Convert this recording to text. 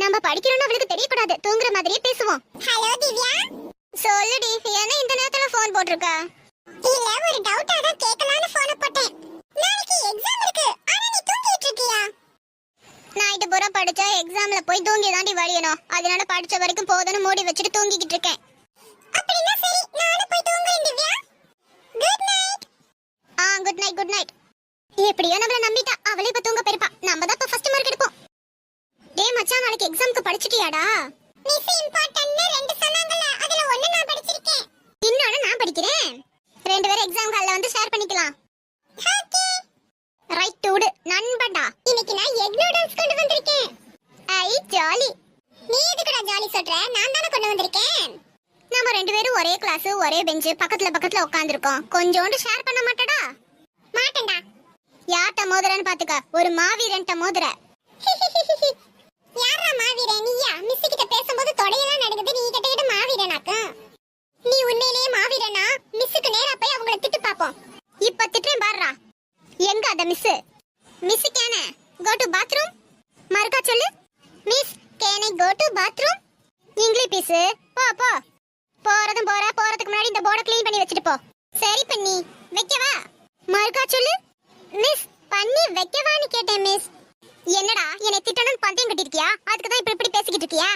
நம்ம படிக்கிறோம்னு அவளுக்கு தெரியக்கூடாது. தூங்குற மாதிரியே பேசுவோம். ஹலோ திவ்யா. சொல்லுடி, என்ன இந்த நேரத்துல ஃபோன் போட்டுருக்க? இல்ல, ஒரு டவுட்டா தான் கேட்கலாம்னு ஃபோன் போட்டேன். நாளைக்கு எக்ஸாம் இருக்கு. ஆனா நீ தூங்கிட்டு இருக்கியா? நைட் பூரா படிச்சா எக்ஸாம்ல போய் தூங்கி தாண்டி வழியணும். அதனால படிச்ச வரைக்கும் போதும்னு மூடி வச்சுட்டு தூங்கிக்கிட்டு இருக்கேன். அப்படினா சரி, நானும் போய் தூங்குறேன் Divya. Good night. Good night, good night. எப்படியோ நம்மள நம்பிட்டா. அவளே இப்ப தூங்க போயிருப்பா. நம்ம தான் இப்ப ஃபர்ஸ்ட் மார்க் எடுப்போம். டேய் மச்சான், நாளைக்கு எக்ஸாம்க்கு படிச்சிட்டியாடா? மிஸ் இம்பார்ட்டன்ட்னு 2 சொன்னாங்கல, அதுல ஒன்னு நான் படிச்சிருக்கேன். இன்னொன்னு நான் படிக்கிறேன். ரெண்டு பேரும் எக்ஸாம் ஹால்ல வந்து ஷேர் பண்ணிக்கலாம். ஓகே. ரைட் டூடு நண்படா. இன்னைக்கு நான் எக் நூடுல்ஸ் கொண்டு வந்திருக்கேன். ஐ ஜாலி. நீ எதுக்குடா ஜாலி சொல்ற? நான் தான கொண்டு வந்திருக்கேன். நாம ரெண்டு பேரும் ஒரே கிளாஸ், ஒரே பெஞ்ச், பக்கத்துல உட்கார்ந்திருக்கோம். கொஞ்சோண்டு ஷேர் பண்ண மாட்டடா? மாட்டேன்டா. யார்ட்ட மோதுறன்னு பாத்துக்க. ஒரு மாவீரன்ட்ட மோதுற. யாரா மாவீரன்? நீயா? மிஸ் கிட்ட பேசும்போது தொடையெல்லாம் நடுங்குது. நீ கிட்ட மாவீரனாக்க? நீ உண்மையிலேயே மாவீரனா? மிஸ்ஸுக்கு நேரா போய் அவங்கள திட்டு பாப்போம். இப்ப திட்டுறேன் பாருடா. எங்க அந்த miss? Miss Kena go to bathroom. மறுக்கா சொல்லு. Miss can I go to bathroom? English please. போ போ. போறதுக்கு முன்னாடி இந்த போர்டை க்ளீன் பண்ணி வச்சிட்டு போ. சரி பண்ணி வைக்கவா? மறுக்கா சொல்லு. மிஸ் பண்ணி வைக்கவான்னு கேட்டேன் மிஸ். என்னடா என்னை திட்டணும்னு பந்தயம் கட்டிருக்கியா? அதுக்கு தான் இப்படி பேசிக்கிட்டு இருக்கியா?